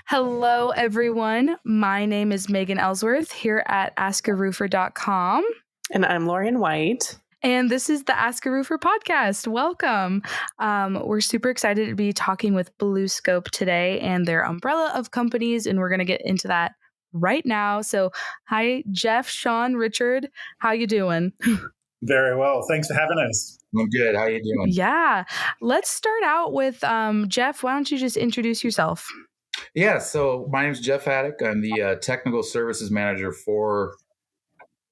Hello, everyone. My name is Megan Ellsworth here at AskARoofer.com. And I'm Lauren White. And this is the AskARoofer Podcast. Welcome. We're super excited to be talking with BlueScope today and their umbrella of companies, and we're going to get into that right now. So, hi, Jeff, Sean, Richard. How you doing? Very well. Thanks for having us. I'm good. How you doing? Yeah. Let's start out with Jeff. Why don't you just introduce yourself? Yeah. So my name is Jeff Haddock. I'm the technical services manager for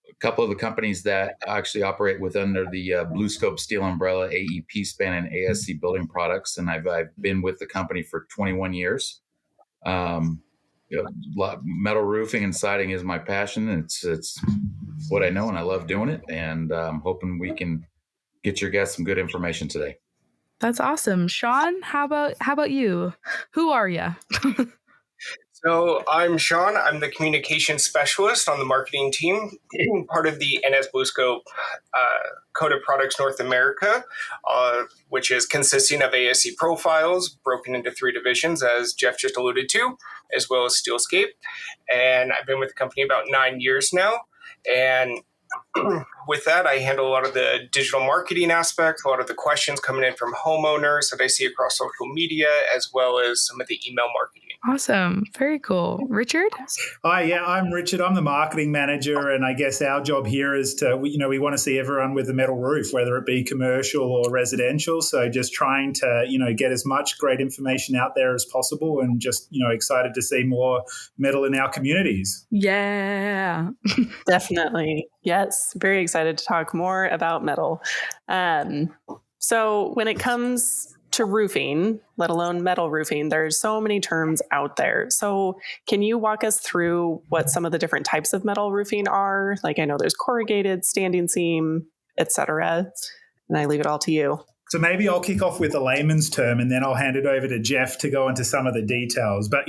a couple of the companies that actually operate under the BlueScope Steel Umbrella, AEP Span, and ASC Building Products. And I've been with the company for 21 years. Metal roofing and siding is my passion. It's what I know, and I love doing it. And I'm hoping we can get your guests some good information today. That's awesome. Sean, how about you? Who are you? So I'm Sean. I'm the communication specialist on the marketing team, part of the NS BlueScope Coated Products North America, which is consisting of ASC profiles broken into 3 divisions, as Jeff just alluded to, as well as Steelscape. And I've been with the company about 9 years now. And with that, I handle a lot of the digital marketing aspects, a lot of the questions coming in from homeowners that I see across social media, as well as some of the email marketing. Awesome. Very cool. Richard? Hi, yeah, I'm Richard. I'm the marketing manager, and I guess our job here is to, we want to see everyone with a metal roof, whether it be commercial or residential. So just trying to, get as much great information out there as possible, and just, excited to see more metal in our communities. Yeah. Definitely. Yes. Very excited to talk more about metal. So when it comes to roofing, let alone metal roofing, there's so many terms out there. So can you walk us through what some of the different types of metal roofing are? Like, I know there's corrugated, standing seam, etc. And I leave it all to you. So maybe I'll kick off with a layman's term, and then I'll hand it over to Jeff to go into some of the details. But,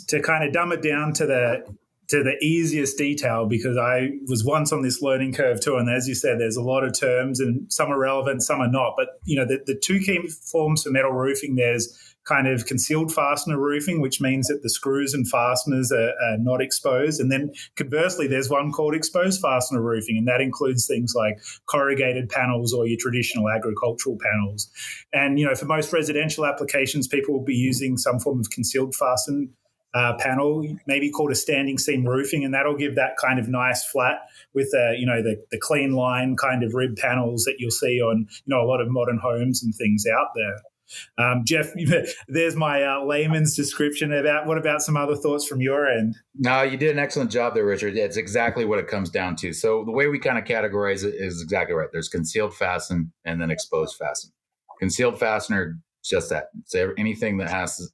to kind of dumb it down to the easiest detail, because I was once on this learning curve too. And as you said, there's a lot of terms, and some are relevant, some are not. But, the 2 key forms for metal roofing, there's kind of concealed fastener roofing, which means that the screws and fasteners are not exposed. And then conversely, there's one called exposed fastener roofing, and that includes things like corrugated panels or your traditional agricultural panels. And, for most residential applications, people will be using some form of concealed fasten panel, maybe called a standing seam roofing, and that'll give that kind of nice flat with the clean line kind of rib panels that you'll see on a lot of modern homes and things out there. Jeff, there's my layman's description. What about some other thoughts from your end? No, you did an excellent job there, Richard. It's exactly what it comes down to. So the way we kind of categorize it is exactly right. There's concealed fasten and then exposed fasten. Concealed fastener, just that. So anything that has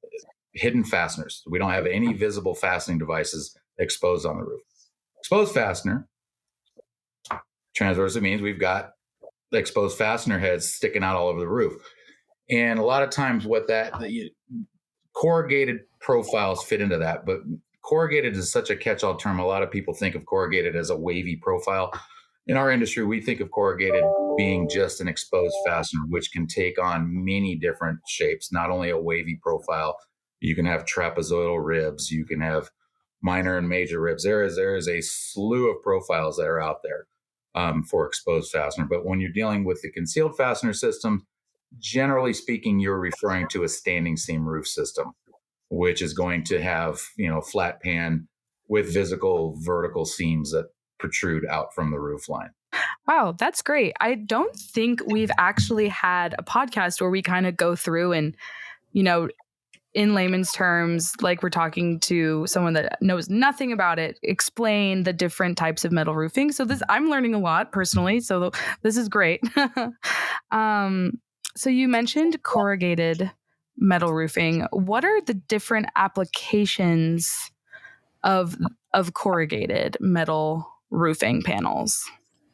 hidden fasteners. We don't have any visible fastening devices exposed on the roof. Exposed fastener, transversely means we've got the exposed fastener heads sticking out all over the roof. And a lot of times corrugated profiles fit into that, but corrugated is such a catch-all term. A lot of people think of corrugated as a wavy profile. In our industry, we think of corrugated being just an exposed fastener, which can take on many different shapes, not only a wavy profile. You can have trapezoidal ribs. You can have minor and major ribs. There is a slew of profiles that are out there for exposed fastener. But when you're dealing with the concealed fastener system, generally speaking, you're referring to a standing seam roof system, which is going to have, flat pan with vertical seams that protrude out from the roof line. Wow, that's great. I don't think we've actually had a podcast where we kind of go through and, in layman's terms, like we're talking to someone that knows nothing about it, explain the different types of metal roofing. So I'm learning a lot personally. So this is great. So you mentioned corrugated metal roofing. What are the different applications of corrugated metal roofing panels?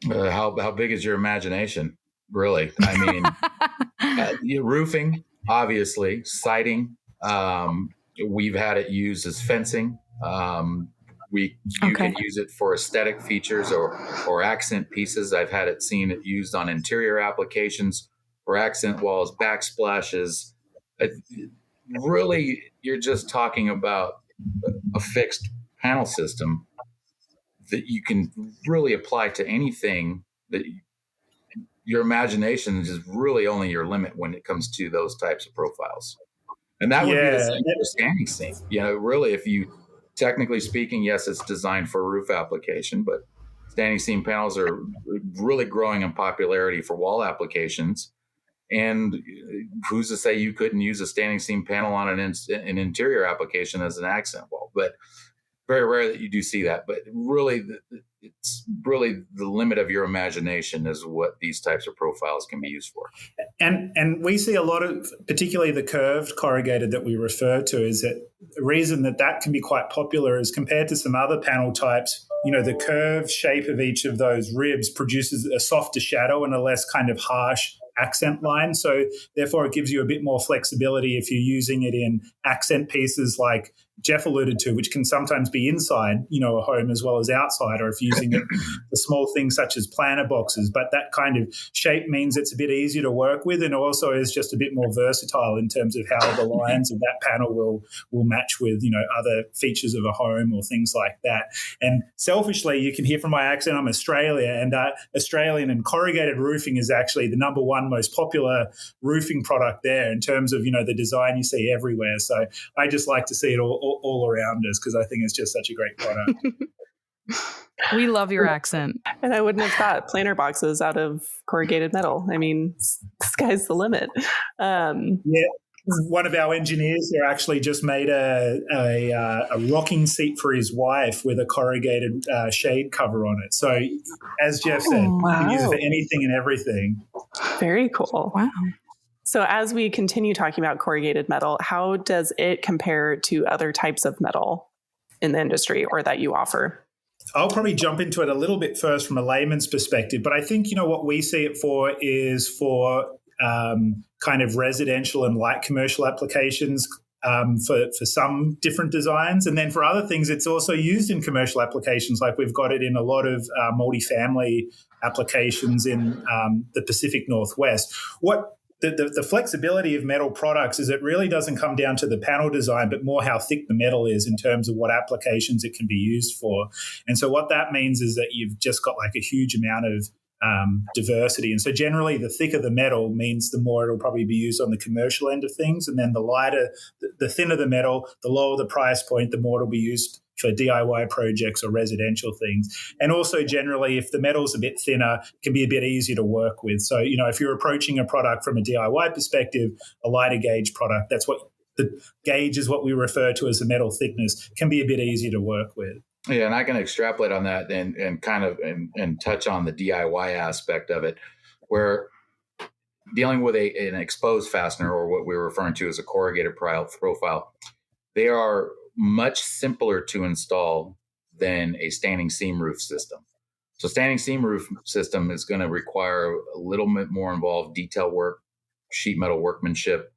How big is your imagination, really? I mean, roofing, obviously, siding. We've had it used as fencing. You can use it for aesthetic features or accent pieces. I've had it used on interior applications for accent walls, backsplashes. really you're just talking about a fixed panel system that you can really apply to anything that your imagination is really only your limit when it comes to those types of profiles. And that would be the Yeah. same for standing seam. Really, if you, technically speaking, yes, it's designed for a roof application, but standing seam panels are really growing in popularity for wall applications. And who's to say you couldn't use a standing seam panel on an interior application as an accent wall? But very rare that you do see that. But really, it's really the limit of your imagination is what these types of profiles can be used for. And we see a lot of, particularly the curved corrugated that we refer to, is that the reason that can be quite popular is compared to some other panel types, the curved shape of each of those ribs produces a softer shadow and a less kind of harsh accent line. So therefore it gives you a bit more flexibility if you're using it in accent pieces like Jeff alluded to, which can sometimes be inside, a home as well as outside, or if you're using it for small things such as planter boxes. But that kind of shape means it's a bit easier to work with, and also is just a bit more versatile in terms of how the lines of that panel will match with, other features of a home or things like that. And selfishly, you can hear from my accent, I'm Australian, and Australian and corrugated roofing is actually the number one most popular roofing product there in terms of, the design you see everywhere. So I just like to see it all around us because I think it's just such a great product. We love your accent. And I wouldn't have thought planter boxes out of corrugated metal. I mean, sky's the limit. Yeah. One of our engineers here actually just made a rocking seat for his wife with a corrugated shade cover on it. So as Jeff said, you can use it for anything and everything. Very cool. Wow. So as we continue talking about corrugated metal, how does it compare to other types of metal in the industry or that you offer? I'll probably jump into it a little bit first from a layman's perspective, but I think, what we see it for is for kind of residential and light commercial applications for some different designs. And then for other things, it's also used in commercial applications. Like we've got it in a lot of multifamily applications in the Pacific Northwest. What the flexibility of metal products is it really doesn't come down to the panel design, but more how thick the metal is in terms of what applications it can be used for. And so what that means is that you've just got like a huge amount of diversity. And so generally the thicker the metal means the more it'll probably be used on the commercial end of things. And then the lighter, the thinner the metal, the lower the price point, the more it'll be used for DIY projects or residential things. And also generally, if the metal's a bit thinner, it can be a bit easier to work with. So, if you're approaching a product from a DIY perspective, a lighter gauge product, that's what the gauge is what we refer to as the metal thickness, can be a bit easier to work with. Yeah, and I can extrapolate on that and kind of and touch on the DIY aspect of it, where dealing with an exposed fastener, or what we're referring to as a corrugated profile, they are much simpler to install than a standing seam roof system. So standing seam roof system is going to require a little bit more involved detail work, sheet metal workmanship,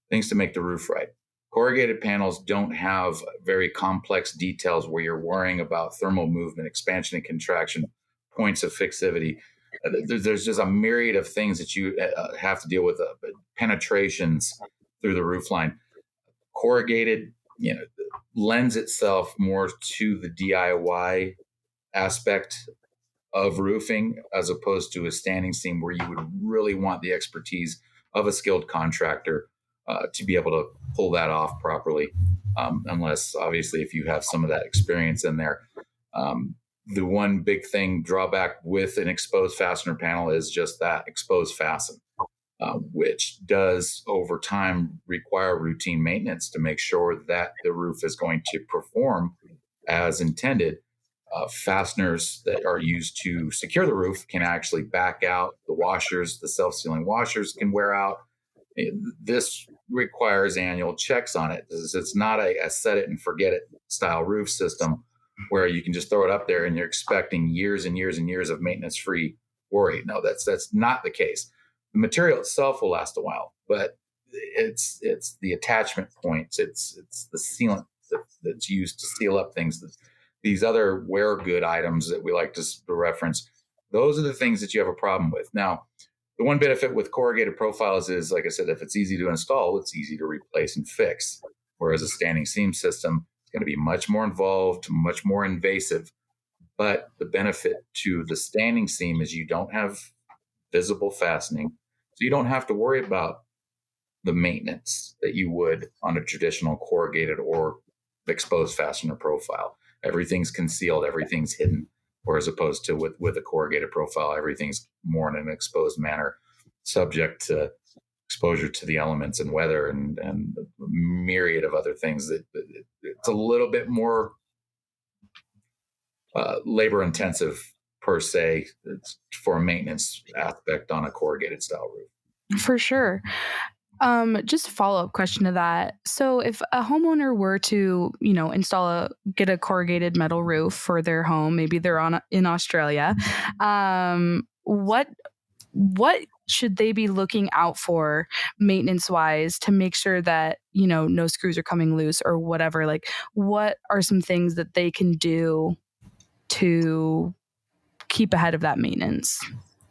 things to make the roof right. Corrugated panels don't have very complex details where you're worrying about thermal movement, expansion and contraction, points of fixivity. There's just a myriad of things that you have to deal with, penetrations through the roof line. Corrugated, lends itself more to the DIY aspect of roofing as opposed to a standing seam where you would really want the expertise of a skilled contractor to be able to pull that off properly, unless obviously if you have some of that experience in there. The one big drawback with an exposed fastener panel is just that exposed fasten, which does over time require routine maintenance to make sure that the roof is going to perform as intended. Fasteners that are used to secure the roof can actually back out. The washers, the self-sealing washers can wear out. This requires annual checks on it. It's not a set it and forget it style roof system where you can just throw it up there and you're expecting years and years and years of maintenance-free worry. No, that's not the case. The material itself will last a while, but it's the attachment points. It's the sealant that's used to seal up things. These other wear good items that we like to reference, those are the things that you have a problem with. Now, The one benefit with corrugated profiles is, like I said, if it's easy to install, it's easy to replace and fix. Whereas a standing seam system is going to be much more involved, much more invasive. But the benefit to the standing seam is you don't have visible fastening. So you don't have to worry about the maintenance that you would on a traditional corrugated or exposed fastener profile. Everything's concealed, everything's hidden. Or as opposed to with a corrugated profile, everything's more in an exposed manner, subject to exposure to the elements and weather and a myriad of other things. That it's a little bit more labor intensive per se for a maintenance aspect on a corrugated style roof. For sure. Just a follow-up question to that. So if a homeowner were to, get a corrugated metal roof for their home, maybe they're in Australia, what should they be looking out for maintenance-wise to make sure that, no screws are coming loose or whatever? Like, what are some things that they can do to keep ahead of that maintenance?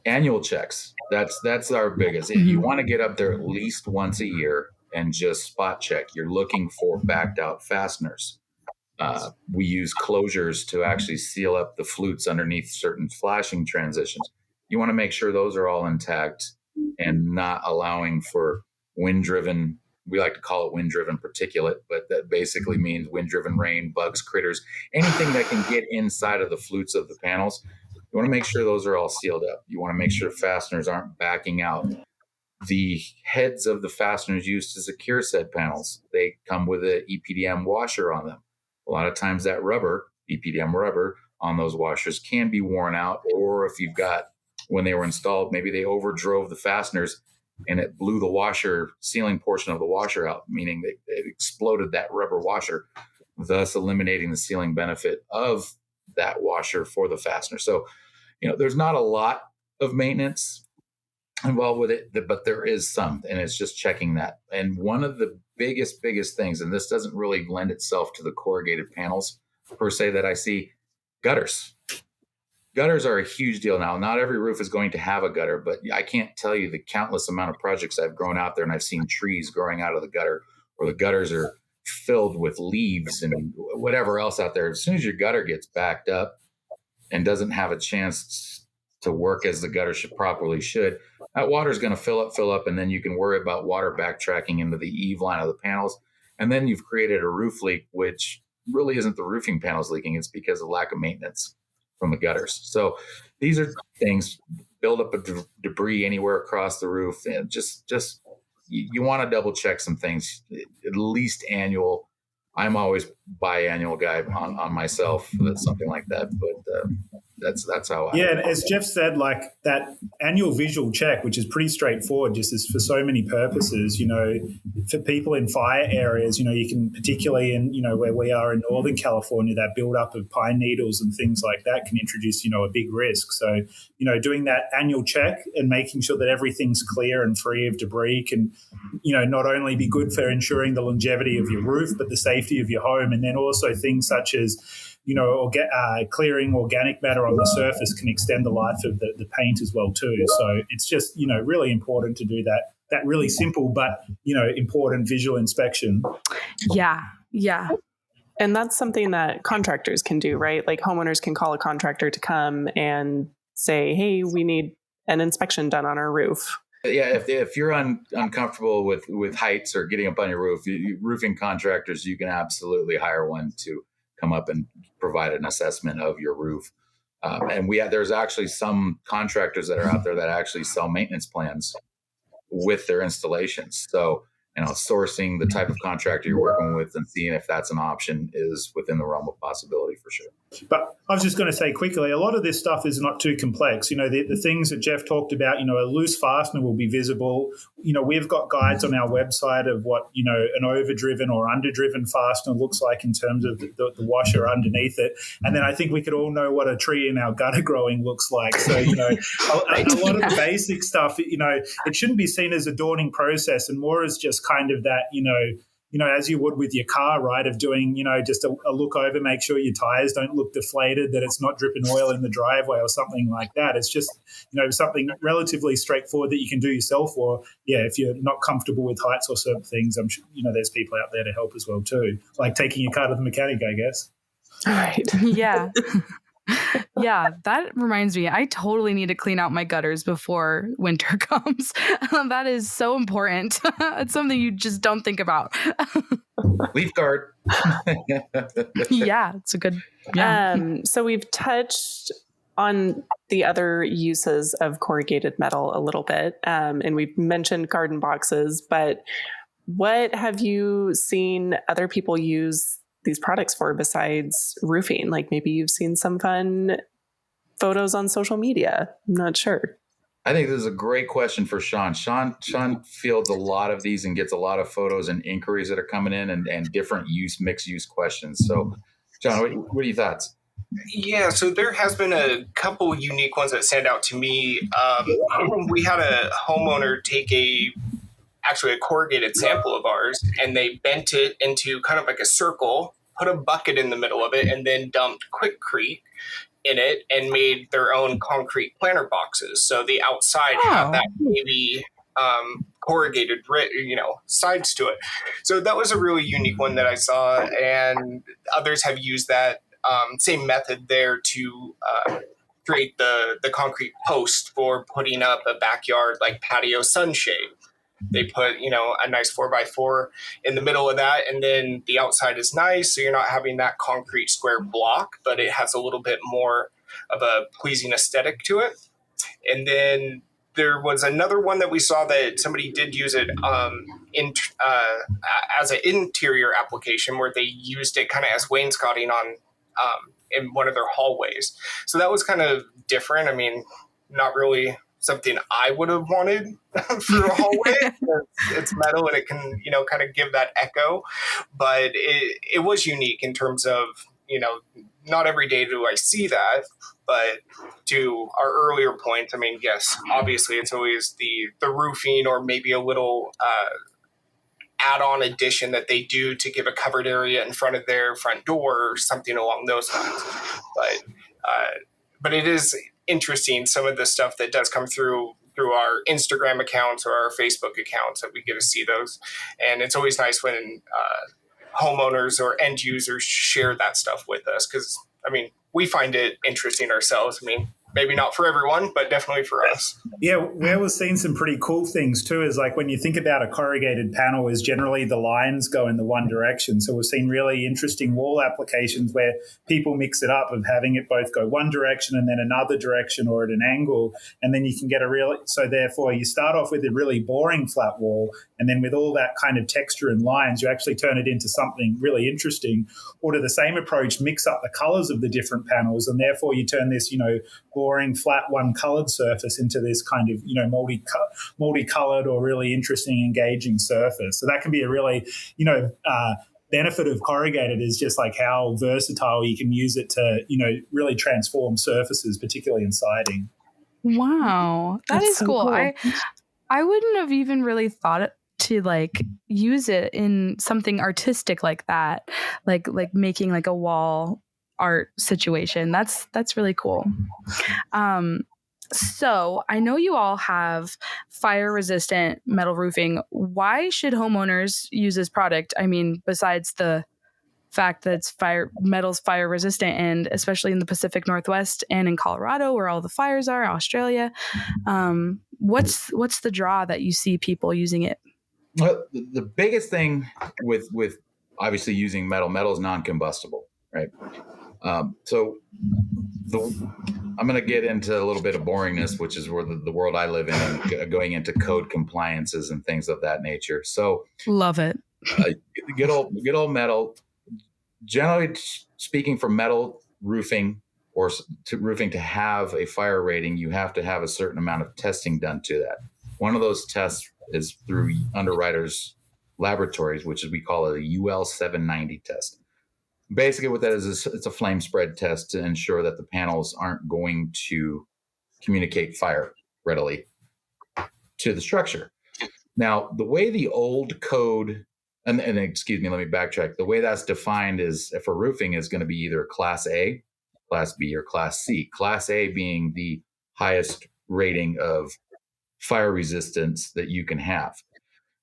Annual checks. That's our biggest. If you want to get up there at least once a year and just spot check, you're looking for backed out fasteners. We use closures to actually seal up the flutes underneath certain flashing transitions. You want to make sure those are all intact and not allowing for wind-driven, we like to call it wind-driven particulate, but that basically means wind-driven rain, bugs, critters, anything that can get inside of the flutes of the panels. You want to make sure those are all sealed up. You want to make sure fasteners aren't backing out. The heads of the fasteners used to secure said panels, they come with an EPDM washer on them. A lot of times that rubber, EPDM rubber on those washers can be worn out, or if you've got, when they were installed, maybe they overdrove the fasteners and it blew the washer, sealing portion of the washer out, meaning it exploded that rubber washer, thus eliminating the sealing benefit of that washer for the fastener. So, there's not a lot of maintenance involved with it, but there is some, and it's just checking that. And one of the biggest things, and this doesn't really lend itself to the corrugated panels per se that I see, gutters. Gutters are a huge deal now. Not every roof is going to have a gutter, but I can't tell you the countless amount of projects I've grown out there and I've seen trees growing out of the gutter, or the gutters are filled with leaves and whatever else out there. As soon as your gutter gets backed up and doesn't have a chance to work as the gutter should, that water is going to fill up, and then you can worry about water backtracking into the eave line of the panels. And then you've created a roof leak, which really isn't the roofing panels leaking. It's because of lack of maintenance from the gutters. So these are things, build up of debris anywhere across the roof, and just you want to double check some things, at least annual. I'm always biannual guy on myself. That's something like that, but that's how I. Yeah, and as Jeff said, like that annual visual check, which is pretty straightforward, just is for so many purposes. For people in fire areas, you can, particularly in where we are in Northern California, that buildup of pine needles and things like that can introduce a big risk. So doing that annual check and making sure that everything's clear and free of debris can not only be good for ensuring the longevity of your roof, but the safety of your home, and then also things such as clearing organic matter on the surface can extend the life of the paint as well too. So it's just really important to do that really simple but important visual inspection. Yeah. And that's something that contractors can do, right? Like homeowners can call a contractor to come and say, hey, we need an inspection done on our roof. Yeah, if you're uncomfortable with heights or getting up on your roof, roofing contractors, you can absolutely hire one to come up and provide an assessment of your roof. And there's actually some contractors that are out there that actually sell maintenance plans with their installations. So, sourcing the type of contractor you're working with and seeing if that's an option is within the realm of possibility for sure. But I was just going to say quickly, a lot of this stuff is not too complex. The things that Jeff talked about, a loose fastener will be visible. We've got guides on our website of what, an overdriven or underdriven fastener looks like in terms of the washer underneath it. And then I think we could all know what a tree in our gutter growing looks like. So, a lot of the basic stuff, it shouldn't be seen as a daunting process and more as just kind of that, as you would with your car, right, of doing, just a look over, make sure your tires don't look deflated, that it's not dripping oil in the driveway or something like that. It's just, something relatively straightforward that you can do yourself, or, if you're not comfortable with heights or certain things, I'm sure, there's people out there to help as well too, like taking your car to the mechanic, I guess. Right. Yeah. Yeah, that reminds me. I totally need to clean out my gutters before winter comes. That is so important. It's something you just don't think about. Leaf guard. Yeah, it's a good. Yeah. So we've touched on the other uses of corrugated metal a little bit, and we've mentioned garden boxes, but what have you seen other people use these products for besides roofing? Like maybe you've seen some fun photos on social media. I'm not sure. I think this is a great question for Sean. Sean fields a lot of these and gets a lot of photos and inquiries that are coming in, and different mixed use questions. So, John, what are your thoughts? Yeah, so there has been a couple unique ones that stand out to me. We had a homeowner take actually a corrugated sample of ours, and they bent it into kind of like a circle, put a bucket in the middle of it, and then dumped Quickcrete in it and made their own concrete planter boxes. So the outside had that maybe corrugated, sides to it. So that was a really unique one that I saw, and others have used that same method there to create the concrete post for putting up a backyard like patio sunshade. They put, a nice 4x4 in the middle of that, and then the outside is nice, so you're not having that concrete square block, but it has a little bit more of a pleasing aesthetic to it. And then there was another one that we saw that somebody did use it as an interior application, where they used it kind of as wainscoting on in one of their hallways. So that was kind of different. I mean, not really something I would have wanted for a hallway. It's metal and it can, kind of give that echo, but it was unique in terms of, not every day do I see that. But to our earlier point, I mean, yes, obviously it's always the roofing or maybe a little add-on addition that they do to give a covered area in front of their front door or something along those lines. But it is interesting, some of the stuff that does come through our Instagram accounts or our Facebook accounts, that we get to see those. And it's always nice when homeowners or end users share that stuff with us, because, I mean, we find it interesting ourselves. I mean, maybe not for everyone, but definitely for us. Yeah, where we're seeing some pretty cool things too is like when you think about a corrugated panel, is generally the lines go in the one direction. So we've seen really interesting wall applications where people mix it up of having it both go one direction and then another direction or at an angle. And then you can get so therefore you start off with a really boring flat wall, and then with all that kind of texture and lines, you actually turn it into something really interesting. Or to the same approach, mix up the colors of the different panels, and therefore you turn this, boring flat one colored surface into this kind of multicolored or really interesting engaging surface. So that can be a really benefit of corrugated, is just like how versatile you can use it to really transform surfaces, particularly in siding. Wow, that's so cool. I wouldn't have even really thought to like use it in something artistic like that, like making like a wall art situation. That's really cool. So I know you all have fire resistant metal roofing. Why should homeowners use this product? I mean, besides the fact that metal's fire resistant, and especially in the Pacific Northwest and in Colorado where all the fires are, Australia, what's the draw that you see people using it? Well, the biggest thing with obviously using metal is non-combustible, right? So I'm going to get into a little bit of boringness, which is where the world I live in, and going into code compliances and things of that nature. So love it. Good old metal. Generally speaking, for metal roofing or roofing to have a fire rating, you have to have a certain amount of testing done to that. One of those tests is through Underwriters Laboratories, which is, we call it a UL 790 test. Basically what that is it's a flame spread test to ensure that the panels aren't going to communicate fire readily to the structure. Now, the way the old code and excuse me, let me backtrack. The way that's defined is for roofing is going to be either Class A, Class B, or Class C. Class A being the highest rating of fire resistance that you can have.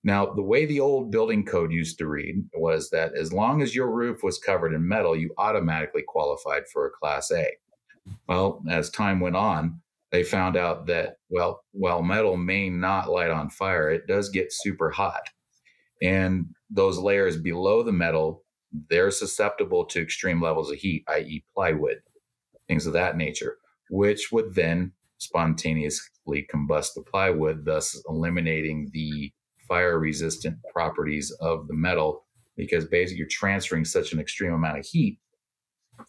Now, the way the old building code used to read was that as long as your roof was covered in metal, you automatically qualified for a Class A. Well, as time went on, they found out that, well, while metal may not light on fire, it does get super hot. And those layers below the metal, they're susceptible to extreme levels of heat, i.e. plywood, things of that nature, which would then spontaneously combust the plywood, thus eliminating the fire resistant properties of the metal, because basically you're transferring such an extreme amount of heat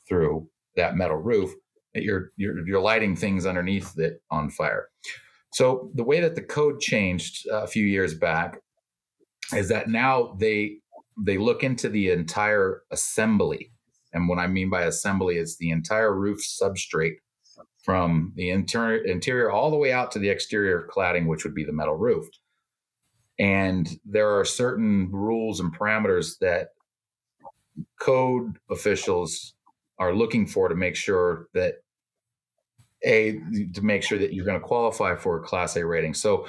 through that metal roof that you're lighting things underneath it on fire. So the way that the code changed a few years back is that now they look into the entire assembly. And what I mean by assembly is the entire roof substrate from the interior all the way out to the exterior cladding, which would be the metal roof. And there are certain rules and parameters that code officials are looking for to make sure that you're going to qualify for a Class A rating. So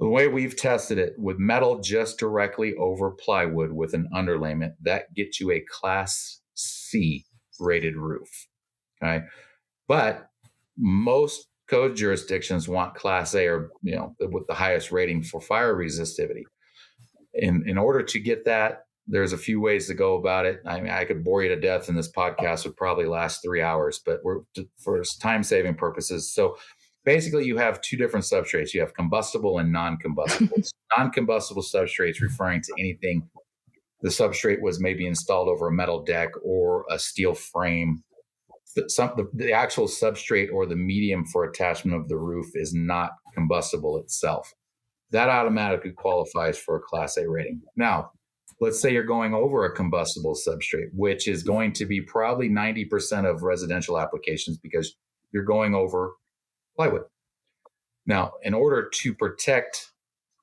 the way we've tested it with metal just directly over plywood with an underlayment, that gets you a Class C rated roof. Okay. But most code jurisdictions want Class A, or with the highest rating for fire resistivity. In order to get that, there's a few ways to go about it. I mean, I could bore you to death, and this podcast would probably last 3 hours, but for time-saving purposes. So basically, you have two different substrates. You have combustible and non-combustible. Non-combustible substrates referring to anything the substrate was maybe installed over a metal deck or a steel frame. The actual substrate or the medium for attachment of the roof is not combustible itself. That automatically qualifies for a Class A rating. Now, let's say you're going over a combustible substrate, which is going to be probably 90% of residential applications because you're going over plywood. Now, in order to protect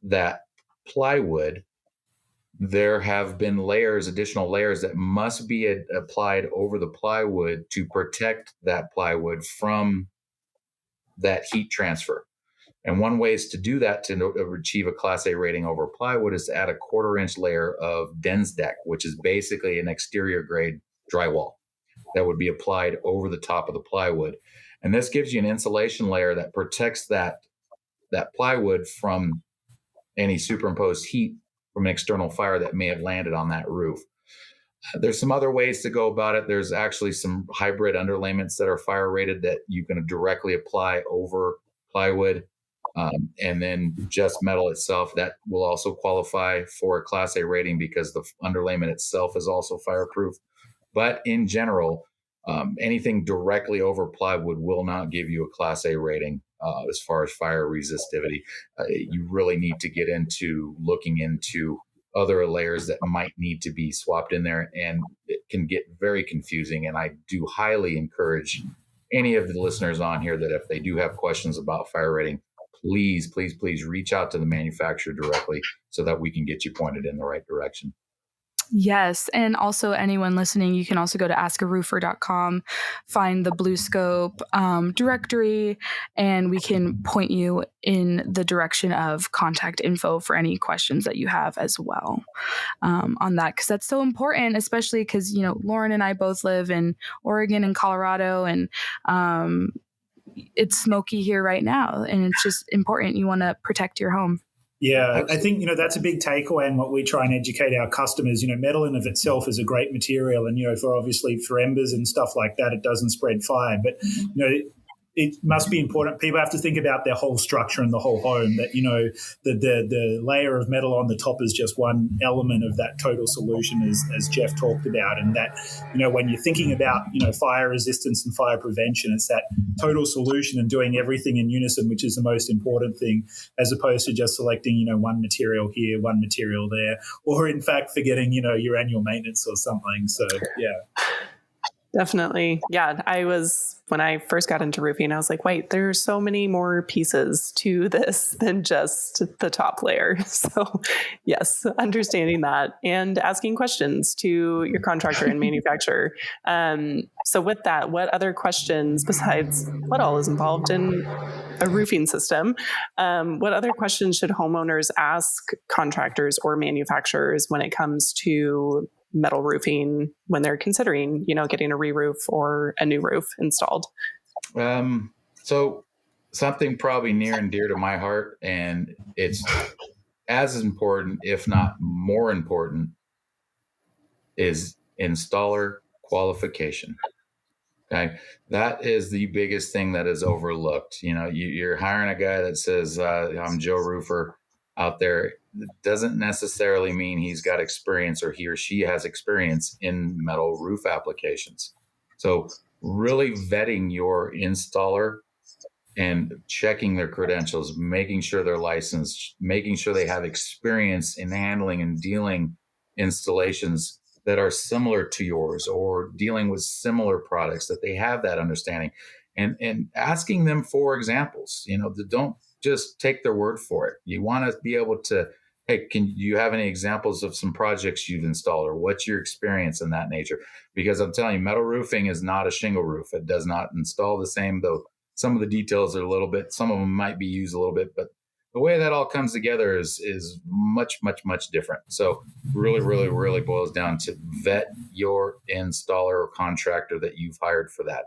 that plywood, there have been additional layers that must be applied over the plywood to protect that plywood from that heat transfer. And one way to do that to achieve a Class A rating over plywood is to add a 1/4-inch layer of Densdeck, which is basically an exterior grade drywall that would be applied over the top of the plywood. And this gives you an insulation layer that protects that plywood from any superimposed heat from an external fire that may have landed on that roof. There's some other ways to go about it. There's actually some hybrid underlayments that are fire rated that you can directly apply over plywood. And then just metal itself, that will also qualify for a Class A rating because the underlayment itself is also fireproof. But in general, anything directly over plywood will not give you a Class A rating as far as fire resistivity. You really need to get into looking into other layers that might need to be swapped in there, and it can get very confusing. And I do highly encourage any of the listeners on here that if they do have questions about fire rating, please reach out to the manufacturer directly so that we can get you pointed in the right direction. Yes. And also anyone listening, you can also go to AskARoofer.com, find the BlueScope directory, and we can point you in the direction of contact info for any questions that you have as well on that. Because that's so important, especially because, Lauren and I both live in Oregon and Colorado, and it's smoky here right now. And it's just important. You want to protect your home. Yeah, I think, that's a big takeaway and what we try and educate our customers. Metal in of itself is a great material, and, for embers and stuff like that, it doesn't spread fire. But, it must be important. People have to think about their whole structure and the whole home, that, the layer of metal on the top is just one element of that total solution, as Jeff talked about. And that, when you're thinking about, fire resistance and fire prevention, it's that total solution and doing everything in unison, which is the most important thing, as opposed to just selecting, one material here, one material there, or in fact, forgetting, your annual maintenance or something. So, yeah. Definitely. Yeah. When I first got into roofing, I was like, wait, there's so many more pieces to this than just the top layer. So, yes, understanding that and asking questions to your contractor and manufacturer. So, with that, what other questions besides what all is involved in a roofing system? What other questions should homeowners ask contractors or manufacturers when it comes to metal roofing when they're considering, getting a re-roof or a new roof installed? So something probably near and dear to my heart, and it's as important, if not more important, is installer qualification. Okay. That is the biggest thing that is overlooked. You're hiring a guy that says, I'm Joe Roofer out there. It doesn't necessarily mean he's got experience or he or she has experience in metal roof applications. So really vetting your installer and checking their credentials, making sure they're licensed, making sure they have experience in handling and dealing installations that are similar to yours or dealing with similar products, that they have that understanding, and asking them for examples. Don't just take their word for it. You want to be able to, hey, can you have any examples of some projects you've installed, or what's your experience in that nature? Because I'm telling you, metal roofing is not a shingle roof. It does not install the same, though some of the details are a little bit, some of them might be used a little bit, but the way that all comes together is much, much, much different. So really, really, really boils down to vet your installer or contractor that you've hired for that.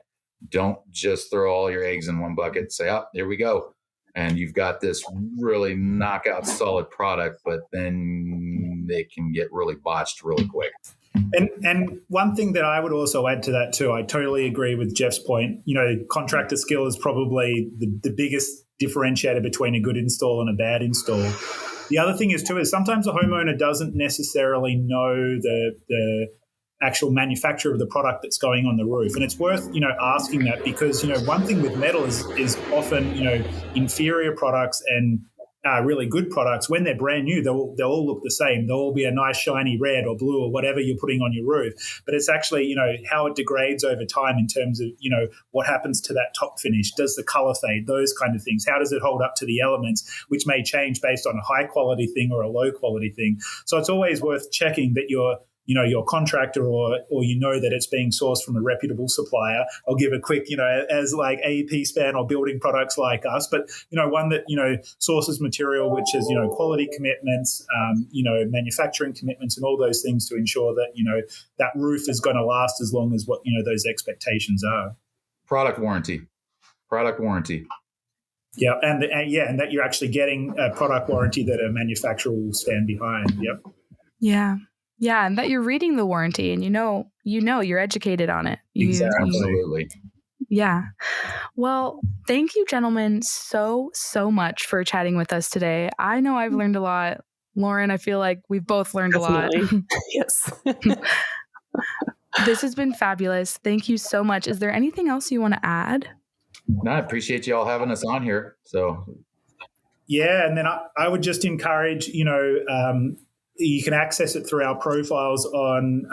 Don't just throw all your eggs in one bucket and say, oh, here we go. And you've got this really knockout solid product, but then they can get really botched really quick. And one thing that I would also add to that too, I totally agree with Jeff's point. Contractor skill is probably the biggest differentiator between a good install and a bad install. The other thing is sometimes a homeowner doesn't necessarily know the actual manufacturer of the product that's going on the roof, and it's worth asking that, because one thing with metal is often inferior products and really good products, when they're brand new, they'll all look the same. They'll all be a nice shiny red or blue or whatever you're putting on your roof. But it's actually, how it degrades over time in terms of, what happens to that top finish. Does the color fade? Those kind of things. How does it hold up to the elements, which may change based on a high quality thing or a low quality thing. So it's always worth checking that your contractor or that it's being sourced from a reputable supplier. I'll give a quick, as like AEP span or building products like us, but, one that, sources material, which is, quality commitments, manufacturing commitments and all those things to ensure that, that roof is going to last as long as what, those expectations are. Product warranty. Yeah. And that you're actually getting a product warranty that a manufacturer will stand behind. Yep. Yeah. Yeah, and that you're reading the warranty and you're educated on it. Absolutely. Yeah. Well, thank you, gentlemen, so much for chatting with us today. I know I've learned a lot. Lauren, I feel like we've both learned Definitely. a lot. Yes. This has been fabulous. Thank you so much. Is there anything else you want to add? No, I appreciate you all having us on here. So, yeah, and then I would just encourage, you can access it through our profiles on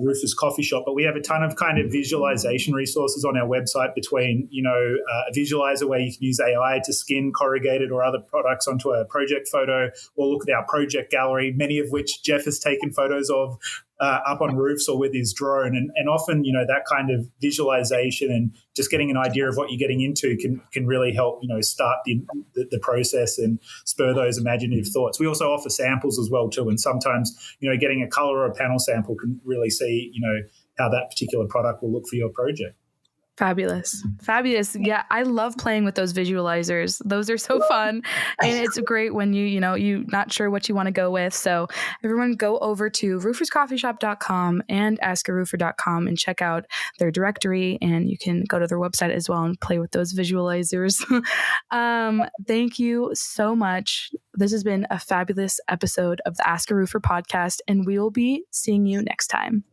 Roofer's Coffee Shop, but we have a ton of kind of visualization resources on our website, between, a visualizer where you can use AI to skin corrugated or other products onto a project photo, or look at our project gallery, many of which Jeff has taken photos of up on roofs or with his drone. And often, that kind of visualization and just getting an idea of what you're getting into can really help, start the process and spur those imaginative thoughts. We also offer samples as well too. And sometimes, getting a color or a panel sample can really see, how that particular product will look for your project. Fabulous. Yeah, I love playing with those visualizers. Those are so fun. And it's great when you're not sure what you want to go with. So everyone go over to rooferscoffeeshop.com and AskARoofer.com and check out their directory. And you can go to their website as well and play with those visualizers. Thank you so much. This has been a fabulous episode of the Ask a Roofer podcast, and we will be seeing you next time.